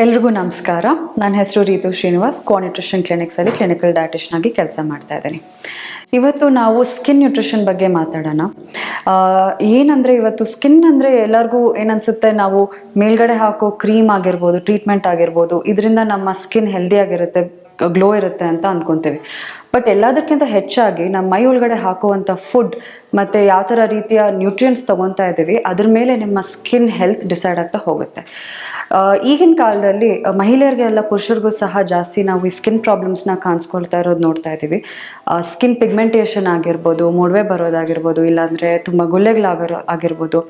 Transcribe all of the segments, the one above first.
ಎಲ್ರಿಗೂ ನಮಸ್ಕಾರ. ನನ್ನ ಹೆಸರು ರೀತು ಶ್ರೀನಿವಾಸ್. ನ್ಯೂಟ್ರಿಷನ್ ಕ್ಲಿನಿಕ್ಸಲ್ಲಿ ಕ್ಲಿನಿಕಲ್ ಡಯಟಿಷನ್ ಆಗಿ ಕೆಲಸ ಮಾಡ್ತಾ ಇದ್ದೀನಿ. ಇವತ್ತು ನಾವು ಸ್ಕಿನ್ ನ್ಯೂಟ್ರಿಷನ್ ಬಗ್ಗೆ ಮಾತಾಡೋಣ. ಏನಂದರೆ ಇವತ್ತು ಸ್ಕಿನ್ ಅಂದರೆ ಎಲ್ಲರಿಗೂ ಏನನ್ಸುತ್ತೆ, ನಾವು ಮೇಲ್ಗಡೆ ಹಾಕೋ ಕ್ರೀಮ್ ಆಗಿರ್ಬೋದು, ಟ್ರೀಟ್ಮೆಂಟ್ ಆಗಿರ್ಬೋದು, ಇದರಿಂದ ನಮ್ಮ ಸ್ಕಿನ್ ಹೆಲ್ದಿ ಆಗಿರುತ್ತೆ, ಗ್ಲೋ ಇರುತ್ತೆ ಅಂತ ಅಂದ್ಕೊತೀವಿ. ಬಟ್ ಎಲ್ಲದಕ್ಕಿಂತ ಹೆಚ್ಚಾಗಿ ನಮ್ಮ ಮೈ ಒಳಗಡೆ ಹಾಕುವಂಥ ಫುಡ್ ಮತ್ತು ಯಾವ ಥರ ರೀತಿಯ ನ್ಯೂಟ್ರಿಯೆಂಟ್ಸ್ ತೊಗೊತಾ ಇದ್ದೀವಿ ಅದ್ರ ಮೇಲೆ ನಿಮ್ಮ ಸ್ಕಿನ್ ಹೆಲ್ತ್ ಡಿಸೈಡ್ ಆಗ್ತಾ ಹೋಗುತ್ತೆ. ಈಗಿನ ಕಾಲದಲ್ಲಿ ಮಹಿಳೆಯರಿಗೆಲ್ಲ ಪುರುಷರಿಗೂ ಸಹ ಜಾಸ್ತಿ ನಾವು ಈ ಸ್ಕಿನ್ ಪ್ರಾಬ್ಲಮ್ಸ್ನ ಕಾಣಿಸ್ಕೊಳ್ತಾ ಇರೋದು ನೋಡ್ತಾ ಇದ್ದೀವಿ. ಸ್ಕಿನ್ ಪಿಗ್ಮೆಂಟೇಷನ್ ಆಗಿರ್ಬೋದು, ಮೊಡವೆ ಬರೋದಾಗಿರ್ಬೋದು, ಇಲ್ಲಾಂದರೆ ತುಂಬ ಆಗಿರ್ಬೋದು.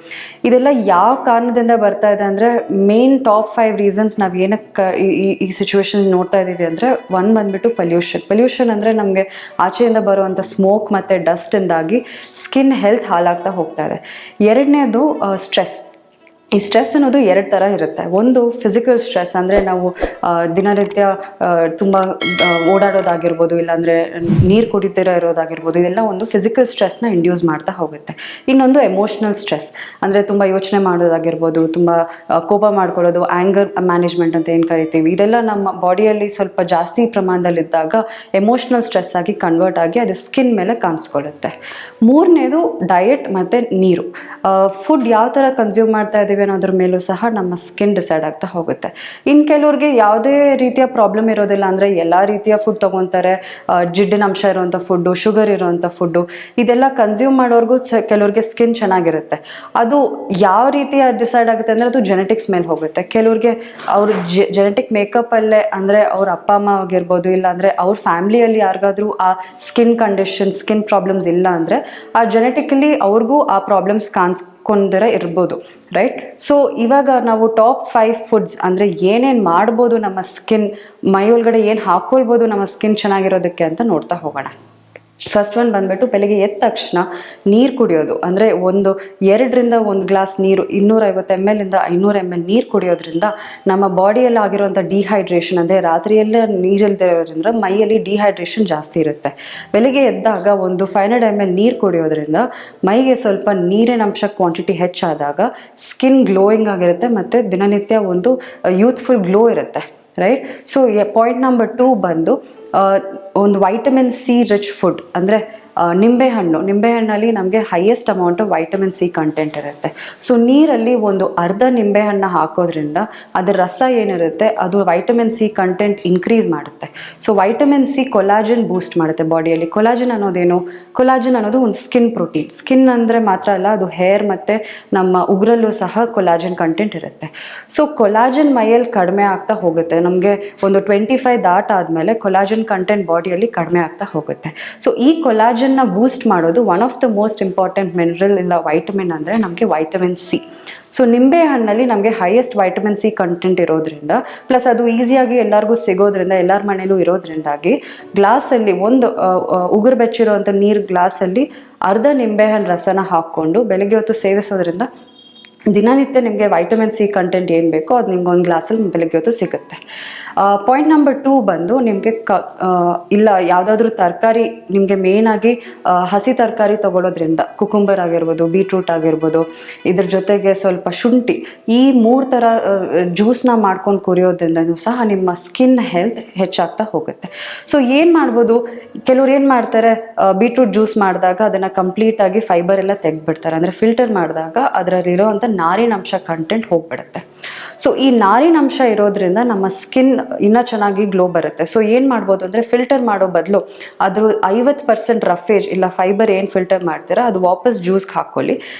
ಇದೆಲ್ಲ ಯಾವ ಕಾರಣದಿಂದ ಬರ್ತಾ ಇದೆ ಅಂದರೆ, ಮೇನ್ ಟಾಪ್ 5 ರೀಸನ್ಸ್ ನಾವು ಏನಕ್ಕೆ ಈ ಸಿಚುವೇಶನ್ ನೋಡ್ತಾ ಇದ್ದೀವಿ ಅಂದರೆ, ಒಂದು ಬಂದ್ಬಿಟ್ಟು ಪೊಲ್ಯೂಷನ್ ಅಂದರೆ ನಮಗೆ ಆಚೆಯಿಂದ ಬರುವಂಥ ಸ್ಮೋಕ್ ಮತ್ತು ಡಸ್ಟಿಂದಾಗಿ ಸ್ಕಿನ್ ಹೆಲ್ತ್ ಹಾಳಾಗ್ತಾ ಹೋಗ್ತಾ ಇದೆ. ಎರಡನೇದು ಸ್ಟ್ರೆಸ್. ಈ ಸ್ಟ್ರೆಸ್ ಅನ್ನೋದು 2 ಥರ ಇರುತ್ತೆ. ಒಂದು ಫಿಸಿಕಲ್ ಸ್ಟ್ರೆಸ್, ಅಂದರೆ ನಾವು ದಿನನಿತ್ಯ ತುಂಬ ಓಡಾಡೋದಾಗಿರ್ಬೋದು, ಇಲ್ಲಾಂದರೆ ನೀರು ಕುಡಿತೀರ ಇರೋದಾಗಿರ್ಬೋದು, ಇದೆಲ್ಲ ಒಂದು ಫಿಸಿಕಲ್ ಸ್ಟ್ರೆಸ್ನ ಇಂಡ್ಯೂಸ್ ಮಾಡ್ತಾ ಹೋಗುತ್ತೆ. ಇನ್ನೊಂದು ಎಮೋಷ್ನಲ್ ಸ್ಟ್ರೆಸ್, ಅಂದರೆ ತುಂಬ ಯೋಚನೆ ಮಾಡೋದಾಗಿರ್ಬೋದು, ತುಂಬ ಕೋಪ ಮಾಡ್ಕೊಳ್ಳೋದು, ಆ್ಯಂಗರ್ ಮ್ಯಾನೇಜ್ಮೆಂಟ್ ಅಂತ ಏನು ಕರಿತೀವಿ, ಇದೆಲ್ಲ ನಮ್ಮ ಬಾಡಿಯಲ್ಲಿ ಸ್ವಲ್ಪ ಜಾಸ್ತಿ ಪ್ರಮಾಣದಲ್ಲಿದ್ದಾಗ ಎಮೋಷ್ನಲ್ ಸ್ಟ್ರೆಸ್ ಆಗಿ ಕನ್ವರ್ಟ್ ಆಗಿ ಅದು ಸ್ಕಿನ್ ಮೇಲೆ ಕಾಣಿಸ್ಕೊಳ್ಳುತ್ತೆ. ಮೂರನೇದು ಡಯಟ್ ಮತ್ತು ನೀರು. ಫುಡ್ ಯಾವ ಥರ ಕನ್ಸ್ಯೂಮ್ ಮಾಡ್ತಾ ಇದ್ದೀವಿ ಅನ್ನೋದ್ರ ಮೇಲೂ ಸಹ ನಮ್ಮ ಸ್ಕಿನ್ ಡಿಸೈಡ್ ಆಗ್ತಾ ಹೋಗುತ್ತೆ. ಇನ್ನು ಕೆಲವ್ರಿಗೆ ಯಾವುದೇ ರೀತಿಯ ಪ್ರಾಬ್ಲಮ್ ಇರೋದಿಲ್ಲ, ಅಂದರೆ ಎಲ್ಲ ರೀತಿಯ ಫುಡ್ ತೊಗೊತಾರೆ, ಜಿಡ್ಡಿನ ಅಂಶ ಇರೋವಂಥ ಫುಡ್ಡು, ಶುಗರ್ ಇರೋವಂಥ ಫುಡ್ಡು, ಇದೆಲ್ಲ ಕನ್ಸ್ಯೂಮ್ ಮಾಡೋರ್ಗೂ ಕೆಲವ್ರಿಗೆ ಸ್ಕಿನ್ ಚೆನ್ನಾಗಿರುತ್ತೆ. ಅದು ಯಾವ ರೀತಿಯ ಡಿಸೈಡ್ ಆಗುತ್ತೆ ಅಂದರೆ, ಅದು ಜೆನೆಟಿಕ್ಸ್ ಮೇಲೆ ಹೋಗುತ್ತೆ. ಕೆಲವ್ರಿಗೆ ಅವ್ರ ಜೆನೆಟಿಕ್ ಮೇಕಪ್ಪಲ್ಲೇ, ಅಂದರೆ ಅವ್ರ ಅಪ್ಪ ಅಮ್ಮ ಆಗಿರ್ಬೋದು, ಇಲ್ಲಾಂದರೆ ಅವ್ರ ಫ್ಯಾಮ್ಲಿಯಲ್ಲಿ ಯಾರಿಗಾದ್ರೂ ಆ ಸ್ಕಿನ್ ಕಂಡೀಷನ್, ಸ್ಕಿನ್ ಪ್ರಾಬ್ಲಮ್ಸ್ ಇಲ್ಲ ಅಂದರೆ ಆ ಜೆನೆಟಿಕಲಿ ಅವ್ರಿಗೂ ಆ ಪ್ರಾಬ್ಲಮ್ಸ್ ಕಾಣಿಸ್ಕೊಂಡಿರ ಇರ್ಬೋದು, ರೈಟ್? ಸೊ ಇವಾಗ ನಾವು ಟಾಪ್ 5 ಫುಡ್ಸ್, ಅಂದರೆ ಏನೇನು ಮಾಡ್ಬೋದು ನಮ್ಮ ಸ್ಕಿನ್, ಮೈ ಒಳಗಡೆ ಏನು ಹಾಕ್ಕೊಳ್ಬೋದು ನಮ್ಮ ಸ್ಕಿನ್ ಚೆನ್ನಾಗಿರೋದಕ್ಕೆ ಅಂತ ನೋಡ್ತಾ ಹೋಗೋಣ. ಫಸ್ಟ್ ಒನ್ ಬಂದ್ಬಿಟ್ಟು, ಬೆಳಿಗ್ಗೆ ಎದ್ದ ತಕ್ಷಣ ನೀರು ಕುಡಿಯೋದು. ಅಂದರೆ 2ರಿಂದ 1 ಗ್ಲಾಸ್ ನೀರು, 250 ml ಇಂದ 500 ml ನೀರು ಕುಡಿಯೋದ್ರಿಂದ ನಮ್ಮ ಬಾಡಿಯಲ್ಲಿ ಆಗಿರುವಂಥ ಡಿಹೈಡ್ರೇಷನ್, ಅಂದರೆ ರಾತ್ರಿಯಲ್ಲೇ ನೀರಿಲ್ಲದೆ ಇರೋದ್ರಿಂದ ಮೈಯಲ್ಲಿ ಡಿಹೈಡ್ರೇಷನ್ ಜಾಸ್ತಿ ಇರುತ್ತೆ. ಬೆಳಿಗ್ಗೆ ಎದ್ದಾಗ 500 ml ನೀರು ಕುಡಿಯೋದ್ರಿಂದ ಮೈಗೆ ಸ್ವಲ್ಪ ನೀರಿನ ಅಂಶ ಕ್ವಾಂಟಿಟಿ ಹೆಚ್ಚಾದಾಗ ಸ್ಕಿನ್ ಗ್ಲೋಯಿಂಗ್ ಆಗಿರುತ್ತೆ ಮತ್ತು ದಿನನಿತ್ಯ ಒಂದು ಯೂತ್ಫುಲ್ ಗ್ಲೋ ಇರುತ್ತೆ, ರೈಟ್? ಸೊ ಪಾಯಿಂಟ್ ನಂಬರ್ 2 ಬಂದು, ಒಂದು ವೈಟಮಿನ್ ಸಿ ರಿಚ್ ಫುಡ್, ಅಂದರೆ ನಿಂಬೆಹಣ್ಣಲ್ಲಿ ನಮಗೆ highest amount of vitamin C content ಇರುತ್ತೆ. ಸೊ ನೀರಲ್ಲಿ ಒಂದು ಅರ್ಧ ನಿಂಬೆಹಣ್ಣು ಹಾಕೋದ್ರಿಂದ ಅದರ ರಸ ಏನಿರುತ್ತೆ ಅದು ವೈಟಮಿನ್ ಸಿ ಕಂಟೆಂಟ್ ಇನ್ಕ್ರೀಸ್ ಮಾಡುತ್ತೆ. ಸೊ ವೈಟಮಿನ್ ಸಿ ಕೊಲಾಜನ್ ಬೂಸ್ಟ್ ಮಾಡುತ್ತೆ ಬಾಡಿಯಲ್ಲಿ. ಕೊಲಾಜನ್ ಅನ್ನೋದೇನು? ಕೊಲಾಜನ್ ಅನ್ನೋದು ಒಂದು ಸ್ಕಿನ್ ಪ್ರೋಟೀನ್. ಸ್ಕಿನ್ ಅಂದರೆ ಮಾತ್ರ ಅಲ್ಲ, ಅದು ಹೇರ್ ಮತ್ತು ನಮ್ಮ ಉಗುರಲ್ಲೂ ಸಹ ಕೊಲಾಜನ್ ಕಂಟೆಂಟ್ ಇರುತ್ತೆ. ಸೊ ಕೊಲಾಜನ್ ಮೈಯಲ್ಲಿ ಕಡಿಮೆ ಆಗ್ತಾ ಹೋಗುತ್ತೆ. ನಮಗೆ ಒಂದು 25 ದಾಟಾದಮೇಲೆ ಕೊಲಾಜನ್ ಕಂಟೆಂಟ್ ಬಾಡಿಯಲ್ಲಿ ಕಡಿಮೆ ಆಗ್ತಾ ಹೋಗುತ್ತೆ. ಸೊ ಈ ಕೊಲಾಜನ್ನ ಬೂಸ್ಟ್ ಮಾಡೋದು one of the most important mineral ಇಲ್ಲ ವೈಟಮಿನ್ ಅಂದರೆ ನಮಗೆ ವೈಟಮಿನ್ ಸಿ. ಸೊ ನಿಂಬೆ ಹಣ್ಣಲ್ಲಿ ನಮಗೆ ಹೈಯೆಸ್ಟ್ ವೈಟಮಿನ್ ಸಿ ಕಂಟೆಂಟ್ ಇರೋದ್ರಿಂದ, ಪ್ಲಸ್ ಅದು ಈಸಿಯಾಗಿ ಎಲ್ಲರಿಗೂ ಸಿಗೋದ್ರಿಂದ, ಎಲ್ಲರ ಮನೇಲೂ ಇರೋದ್ರಿಂದಾಗಿ, ಗ್ಲಾಸಲ್ಲಿ ಒಂದು ಉಗುರು ಬೆಚ್ಚಿರೋವಂಥ ನೀರು ಗ್ಲಾಸಲ್ಲಿ ಅರ್ಧ ನಿಂಬೆಹಣ್ಣು ರಸನ ಹಾಕ್ಕೊಂಡು ಬೆಳಗ್ಗೆ ಹೊತ್ತು ಸೇವಿಸೋದ್ರಿಂದ ದಿನನಿತ್ಯ ನಿಮಗೆ ವೈಟಮಿನ್ ಸಿ ಕಂಟೆಂಟ್ ಏನು ಬೇಕೋ ಅದು ನಿಮ್ಗೆ ಒಂದು ಗ್ಲಾಸಲ್ಲಿ ಬೆಳಗ್ಗೆ ಹೊತ್ತು ಸಿಗುತ್ತೆ. ಪಾಯಿಂಟ್ ನಂಬರ್ 2 ಬಂದು, ನಿಮಗೆ ಇಲ್ಲ ಯಾವುದಾದ್ರೂ ತರಕಾರಿ, ನಿಮಗೆ ಮೇಯ್ನಾಗಿ ಹಸಿ ತರಕಾರಿ ತೊಗೊಳೋದ್ರಿಂದ, ಕುಕುಂಬರ್ ಆಗಿರ್ಬೋದು, ಬೀಟ್ರೂಟ್ ಆಗಿರ್ಬೋದು, ಇದ್ರ ಜೊತೆಗೆ ಸ್ವಲ್ಪ ಶುಂಠಿ, ಈ 3 ಥರ ಜ್ಯೂಸ್ನ ಮಾಡ್ಕೊಂಡು ಕುಡಿಯೋದ್ರಿಂದನೂ ಸಹ ನಿಮ್ಮ ಸ್ಕಿನ್ ಹೆಲ್ತ್ ಹೆಚ್ಚಾಗ್ತಾ ಹೋಗುತ್ತೆ. ಸೊ ಏನು ಮಾಡ್ಬೋದು, ಕೆಲವ್ರು ಏನು ಮಾಡ್ತಾರೆ, ಬೀಟ್ರೂಟ್ ಜ್ಯೂಸ್ ಮಾಡಿದಾಗ ಅದನ್ನು ಕಂಪ್ಲೀಟಾಗಿ ಫೈಬರ್ ಎಲ್ಲ ತೆಗೆದ್ಬಿಡ್ತಾರೆ, ಅಂದರೆ ಫಿಲ್ಟರ್ ಮಾಡಿದಾಗ ಅದರಲ್ಲಿರೋವಂಥ ನಾರಿನಂಶ ಕಂಟೆಂಟ್ ಹೋಗ್ಬಿಡುತ್ತೆ. ಸೊ ಈ ನಾರಿನಂಶ ಇರೋದ್ರಿಂದ ನಮ್ಮ ಸ್ಕಿನ್ ಇನ್ನೂ ಚೆನ್ನಾಗಿ ಗ್ಲೋ ಬರುತ್ತೆ. ಸೊ ಏನು ಮಾಡ್ಬೋದು ಅಂದರೆ, ಫಿಲ್ಟರ್ ಮಾಡೋ ಬದಲು ಅದ್ರ 50% ರಫೇಜ್ ಇಲ್ಲ ಫೈಬರ್ ಏನು ಫಿಲ್ಟರ್ ಮಾಡ್ತೀರಾ ಅದು ವಾಪಸ್ ಜ್ಯೂಸ್ಗೆ ಹಾಕ್ಕೊಳ್ಳಿ.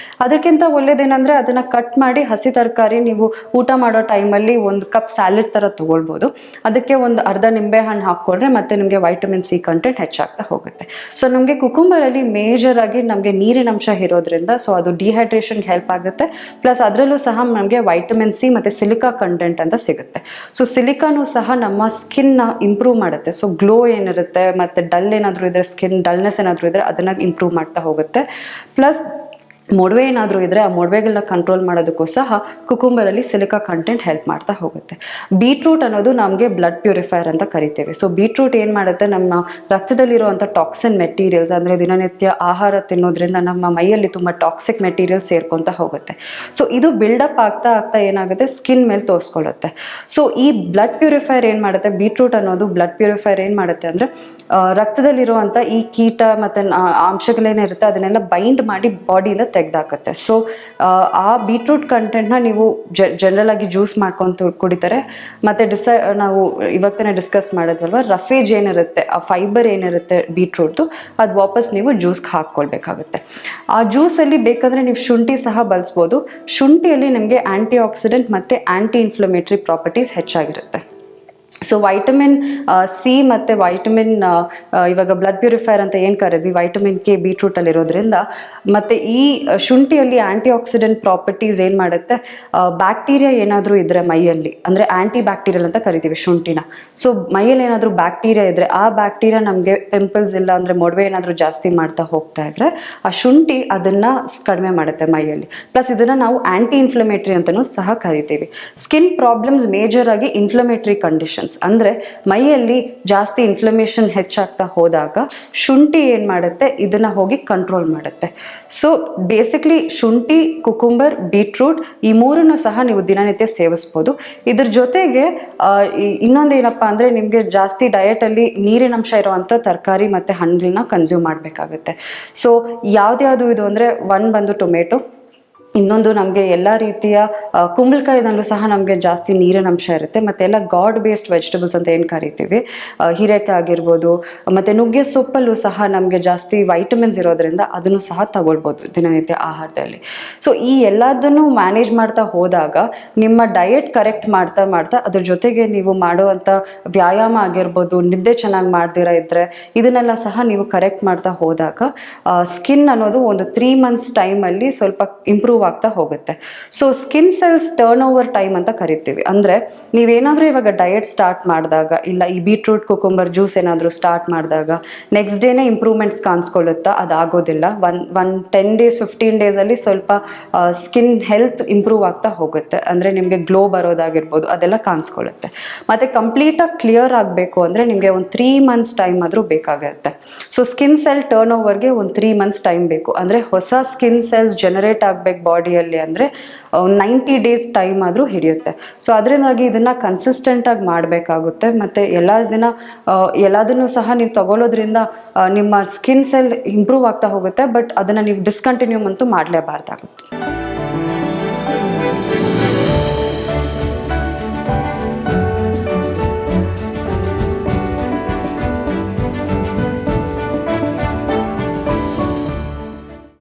ಅದಕ್ಕಿಂತ ಒಳ್ಳೇದೇನೆಂದರೆ, ಅದನ್ನು ಕಟ್ ಮಾಡಿ ಹಸಿ ತರಕಾರಿ ನೀವು ಊಟ ಮಾಡೋ ಟೈಮಲ್ಲಿ 1 ಕಪ್ ಸ್ಯಾಲೆಡ್ ಥರ ತೊಗೊಳ್ಬೋದು. ಅದಕ್ಕೆ ಒಂದು ಅರ್ಧ ನಿಂಬೆಹಣ್ಣು ಹಾಕ್ಕೊಂಡ್ರೆ ಮತ್ತೆ ನಿಮಗೆ ವೈಟಮಿನ್ ಸಿ ಕಂಟೆಂಟ್ ಹೆಚ್ಚಾಗ್ತಾ ಹೋಗುತ್ತೆ. ಸೊ ನಮಗೆ ಕುಕುಂಬರಲ್ಲಿ ಮೇಜರ್ ಆಗಿ ನಮಗೆ ನೀರಿನಂಶ ಇರೋದ್ರಿಂದ, ಸೊ ಅದು ಡಿಹೈಡ್ರೇಷನ್ಗೆ ಹೆಲ್ಪ್ ಆಗುತ್ತೆ. ಪ್ಲಸ್ ಅದರಲ್ಲೂ ಸಹ ನಮಗೆ ವೈಟಮಿನ್ ಸಿ ಮತ್ತು ಸಿಲಿಕಾ ಕಂಟೆಂಟ್ ಅಂತ ಸಿಗುತ್ತೆ. ಸೊ ಸಿಲಿಕಾನು ಸಹ ನಮ್ಮ ಸ್ಕಿನ್ನ ಇಂಪ್ರೂವ್ ಮಾಡುತ್ತೆ. ಸೊ ಗ್ಲೋ ಏನಿರುತ್ತೆ ಮತ್ತು ಡಲ್ ಏನಾದರೂ ಇದ್ದರೆ, ಸ್ಕಿನ್ ಡಲ್ನೆಸ್ ಏನಾದರೂ ಇದ್ದರೆ ಅದನ್ನು ಇಂಪ್ರೂವ್ ಮಾಡ್ತಾ ಹೋಗುತ್ತೆ. ಪ್ಲಸ್ ಮೊಡವೆ ಏನಾದರೂ ಇದ್ದರೆ ಆ ಮೊಡವೆಗಳನ್ನ ಕಂಟ್ರೋಲ್ ಮಾಡೋದಕ್ಕೂ ಸಹ ಕುಕುಂಬರಲ್ಲಿ ಸಿಲಿಕಾ ಕಂಟೆಂಟ್ ಹೆಲ್ಪ್ ಮಾಡ್ತಾ ಹೋಗುತ್ತೆ. ಬೀಟ್ರೂಟ್ ಅನ್ನೋದು ನಮಗೆ ಬ್ಲಡ್ ಪ್ಯೂರಿಫೈಯರ್ ಅಂತ ಕರಿತೇವೆ. ಸೊ ಬೀಟ್ರೂಟ್ ಏನು ಮಾಡುತ್ತೆ, ನಮ್ಮ ರಕ್ತದಲ್ಲಿರುವಂಥ ಟಾಕ್ಸಿನ್ ಮೆಟೀರಿಯಲ್ಸ್, ಅಂದರೆ ದಿನನಿತ್ಯ ಆಹಾರ ತಿನ್ನೋದ್ರಿಂದ ನಮ್ಮ ಮೈಯಲ್ಲಿ ತುಂಬ ಟಾಕ್ಸಿಕ್ ಮೆಟೀರಿಯಲ್ಸ್ ಸೇರ್ಕೊತಾ ಹೋಗುತ್ತೆ. ಸೊ ಇದು ಬಿಲ್ಡಪ್ ಆಗ್ತಾ ಆಗ್ತಾ ಏನಾಗುತ್ತೆ, ಸ್ಕಿನ್ ಮೇಲೆ ತೋರಿಸ್ಕೊಳ್ಳುತ್ತೆ. ಸೊ ಈ ಬ್ಲಡ್ ಪ್ಯೂರಿಫೈಯರ್ ಏನು ಮಾಡುತ್ತೆ, ಬೀಟ್ರೂಟ್ ಅನ್ನೋದು ಬ್ಲಡ್ ಪ್ಯೂರಿಫೈಯರ್ ಏನು ಮಾಡುತ್ತೆ ಅಂದರೆ ರಕ್ತದಲ್ಲಿರುವಂಥ ಈ ಕೀಟ ಮತ್ತು ಅಂಶಗಳೇನಿರುತ್ತೆ ಅದನ್ನೆಲ್ಲ ಬೈಂಡ್ ಮಾಡಿ ಬಾಡಿಯಿಂದ ತೆಗೆದಾಕತ್ತೆ. ಸೊ ಆ ಬೀಟ್ರೂಟ್ ಕಂಟೆಂಟ್ನ ನೀವು ಜನರಲ್ ಆಗಿ ಜ್ಯೂಸ್ ಮಾಡ್ಕೊಂಡು ಕುಡಿತಾರೆ. ಮತ್ತು ನಾವು ಇವಾಗ ಡಿಸ್ಕಸ್ ಮಾಡೋದಲ್ವ, ರಫೇಜ್ ಏನಿರುತ್ತೆ, ಆ ಫೈಬರ್ ಏನಿರುತ್ತೆ ಬೀಟ್ರೂಟ್ದು, ಅದು ವಾಪಸ್ ನೀವು ಜ್ಯೂಸ್ಗೆ ಹಾಕ್ಕೊಳ್ಬೇಕಾಗುತ್ತೆ. ಆ ಜ್ಯೂಸಲ್ಲಿ ಬೇಕಂದರೆ ನೀವು ಶುಂಠಿ ಸಹ ಬಳಸ್ಬೋದು. ಶುಂಠಿಯಲ್ಲಿ ನಿಮಗೆ ಆ್ಯಂಟಿ ಆಕ್ಸಿಡೆಂಟ್ ಮತ್ತು ಆ್ಯಂಟಿ ಇನ್ಫ್ಲಮೇಟ್ರಿ ಪ್ರಾಪರ್ಟೀಸ್ ಹೆಚ್ಚಾಗಿರುತ್ತೆ. ಸೊ ವೈಟಮಿನ್ ಸಿ ಮತ್ತು ವೈಟಮಿನ್ ಇವಾಗ ಬ್ಲಡ್ ಪ್ಯೂರಿಫೈಯರ್ ಅಂತ ಏನು ಕರೆದ್ವಿ, ವೈಟಮಿನ್ ಕೆ ಬೀಟ್ರೂಟಲ್ಲಿ ಇರೋದ್ರಿಂದ, ಮತ್ತು ಈ ಶುಂಠಿಯಲ್ಲಿ ಆ್ಯಂಟಿ ಆಕ್ಸಿಡೆಂಟ್ ಪ್ರಾಪರ್ಟೀಸ್ ಏನು ಮಾಡುತ್ತೆ, ಬ್ಯಾಕ್ಟೀರಿಯಾ ಏನಾದರೂ ಇದ್ದರೆ ಮೈಯಲ್ಲಿ, ಅಂದರೆ ಆ್ಯಂಟಿ ಬ್ಯಾಕ್ಟೀರಿಯಲ್ ಅಂತ ಕರಿತೀವಿ ಶುಂಠಿನ. ಸೊ ಮೈಯಲ್ಲಿ ಏನಾದರೂ ಬ್ಯಾಕ್ಟೀರಿಯಾ ಇದ್ದರೆ ಆ ಬ್ಯಾಕ್ಟೀರಿಯಾ ನಮಗೆ ಪಿಂಪಲ್ಸ್ ಇಲ್ಲ ಅಂದರೆ ಮೊಡವೆ ಏನಾದರೂ ಜಾಸ್ತಿ ಮಾಡ್ತಾ ಹೋಗ್ತಾ ಇದ್ದರೆ ಆ ಶುಂಠಿ ಅದನ್ನು ಕಡಿಮೆ ಮಾಡುತ್ತೆ ಮೈಯಲ್ಲಿ. ಪ್ಲಸ್ ಇದನ್ನು ನಾವು ಆ್ಯಂಟಿ ಇನ್ಫ್ಲಮೇಟ್ರಿ ಅಂತಲೂ ಸಹ ಕರಿತೀವಿ. ಸ್ಕಿನ್ ಪ್ರಾಬ್ಲಮ್ಸ್ ಮೇಜರ್ ಆಗಿ ಇನ್ಫ್ಲಮೇಟ್ರಿ ಕಂಡೀಷನ್ ಅಂದರೆ ಮೈಯಲ್ಲಿ ಜಾಸ್ತಿ ಇನ್ಫ್ಲಮೇಷನ್ ಹೆಚ್ಚಾಗ್ತಾ ಹೋದಾಗ ಶುಂಠಿ ಏನು ಮಾಡುತ್ತೆ, ಇದನ್ನ ಹೋಗಿ ಕಂಟ್ರೋಲ್ ಮಾಡುತ್ತೆ. ಸೊ ಬೇಸಿಕ್ಲಿ ಶುಂಠಿ, ಕುಕುಂಬರ್, ಬೀಟ್ರೂಟ್ ಈ ಮೂರನ್ನು ಸಹ ನೀವು ದಿನನಿತ್ಯ ಸೇವಿಸ್ಬೋದು. ಇದ್ರ ಜೊತೆಗೆ ಇನ್ನೊಂದು ಏನಪ್ಪ ಅಂದರೆ, ನಿಮಗೆ ಜಾಸ್ತಿ ಡಯಟಲ್ಲಿ ನೀರಿನಂಶ ಇರುವಂಥ ತರಕಾರಿ ಮತ್ತು ಹಣ್ಣುಗಳನ್ನ ಕನ್ಸ್ಯೂಮ್ ಮಾಡಬೇಕಾಗುತ್ತೆ. ಸೊ ಯಾವ್ದ್ಯಾವುದು ಇದು ಅಂದರೆ, ಒಂದು ಬಂದು ಟೊಮೆಟೊ, ಇನ್ನೊಂದು ನಮಗೆ ಎಲ್ಲ ರೀತಿಯ ಕುಂಬಳಕಾಯಿನಲ್ಲೂ ಸಹ ನಮಗೆ ಜಾಸ್ತಿ ನೀರಿನ ಅಂಶ ಇರುತ್ತೆ. ಮತ್ತು ಎಲ್ಲ ಗಾಡ್ ಬೇಸ್ಡ್ ವೆಜಿಟೇಬಲ್ಸ್ ಅಂತ ಏನು ಕರಿತೀವಿ, ಹೀರೆಕಾಯಿ ಆಗಿರ್ಬೋದು, ಮತ್ತು ನುಗ್ಗೆ ಸೊಪ್ಪಲ್ಲೂ ಸಹ ನಮಗೆ ಜಾಸ್ತಿ ವೈಟಮಿನ್ಸ್ ಇರೋದ್ರಿಂದ ಅದನ್ನು ಸಹ ತಗೊಳ್ಬೋದು ದಿನನಿತ್ಯ ಆಹಾರದಲ್ಲಿ. ಸೊ ಈ ಎಲ್ಲದನ್ನು ಮ್ಯಾನೇಜ್ ಮಾಡ್ತಾ ಹೋದಾಗ, ನಿಮ್ಮ ಡಯಟ್ ಕರೆಕ್ಟ್ ಮಾಡ್ತಾ ಮಾಡ್ತಾ ಅದ್ರ ಜೊತೆಗೆ ನೀವು ಮಾಡುವಂಥ ವ್ಯಾಯಾಮ ಆಗಿರ್ಬೋದು, ನಿದ್ದೆ ಚೆನ್ನಾಗಿ ಮಾಡ್ದಿರ ಇದ್ದರೆ, ಇದನ್ನೆಲ್ಲ ಸಹ ನೀವು ಕರೆಕ್ಟ್ ಮಾಡ್ತಾ ಹೋದಾಗ ಸ್ಕಿನ್ ಅನ್ನೋದು ಒಂದು 3 months ಟೈಮಲ್ಲಿ ಸ್ವಲ್ಪ ಇಂಪ್ರೂವ್ ಆಗ್ತಾ ಹೋಗುತ್ತೆ. So skin cells turn over time ಅಂತ ಕರಿತೀವಿ. ಅಂದರೆ ನೀವೇನಾದರೂ ಇವಾಗ ಡಯಟ್ ಸ್ಟಾರ್ಟ್ ಮಾಡಿದಾಗ, ಇಲ್ಲ ಈ ಬೀಟ್ರೂಟ್ ಕುಕುಂಬರ್ ಜ್ಯೂಸ್ ಏನಾದರೂ ಸ್ಟಾರ್ಟ್ ಮಾಡಿದಾಗ ನೆಕ್ಸ್ಟ್ ಡೇನೇ ಇಂಪ್ರೂವ್ಮೆಂಟ್ಸ್ ಕಾಣಿಸ್ಕೊಳ್ಳುತ್ತಾ, ಅದಾಗೋದಿಲ್ಲ. ಒನ್ 10 days 15 daysಲ್ಲಿ ಸ್ವಲ್ಪ ಸ್ಕಿನ್ ಹೆಲ್ತ್ ಇಂಪ್ರೂವ್ ಆಗ್ತಾ ಹೋಗುತ್ತೆ. ಅಂದರೆ ನಿಮಗೆ ಗ್ಲೋ ಬರೋದಾಗಿರ್ಬೋದು, ಅದೆಲ್ಲ ಕಾಣಿಸ್ಕೊಳ್ಳುತ್ತೆ. ಮತ್ತು ಕಂಪ್ಲೀಟಾಗಿ ಕ್ಲಿಯರ್ ಆಗಬೇಕು ಅಂದರೆ ನಿಮಗೆ ಒಂದು 3 months ಟೈಮ್ ಆದರೂ ಬೇಕಾಗುತ್ತೆ. ಸೊ ಸ್ಕಿನ್ ಸೆಲ್ ಟರ್ನ್ ಓವರ್ಗೆ ಒಂದು 3 months ಟೈಮ್ ಬೇಕು. ಅಂದರೆ ಹೊಸ ಸ್ಕಿನ್ ಸೆಲ್ಸ್ ಜನರೇಟ್ ಆಗಬೇಕು ಬಾಡಿಯಲ್ಲಿ ಅಂದರೆ 90 days ಟೈಮ್ ಆದರೂ ಹಿಡಿಯುತ್ತೆ. ಸೊ ಅದರಿಂದಾಗಿ ಇದನ್ನು ಕನ್ಸಿಸ್ಟೆಂಟಾಗಿ ಮಾಡಬೇಕಾಗುತ್ತೆ. ಮತ್ತು ಎಲ್ಲದನ್ನು ಸಹ ನೀವು ತಗೊಳ್ಳೋದ್ರಿಂದ ನಿಮ್ಮ ಸ್ಕಿನ್ ಸೆಲ್ ಇಂಪ್ರೂವ್ ಆಗ್ತಾ ಹೋಗುತ್ತೆ. ಬಟ್ ಅದನ್ನು ನೀವು ಡಿಸ್ಕಂಟಿನ್ಯೂ ಅಂತೂ ಮಾಡಲೇಬಾರ್ದಾಗುತ್ತೆ.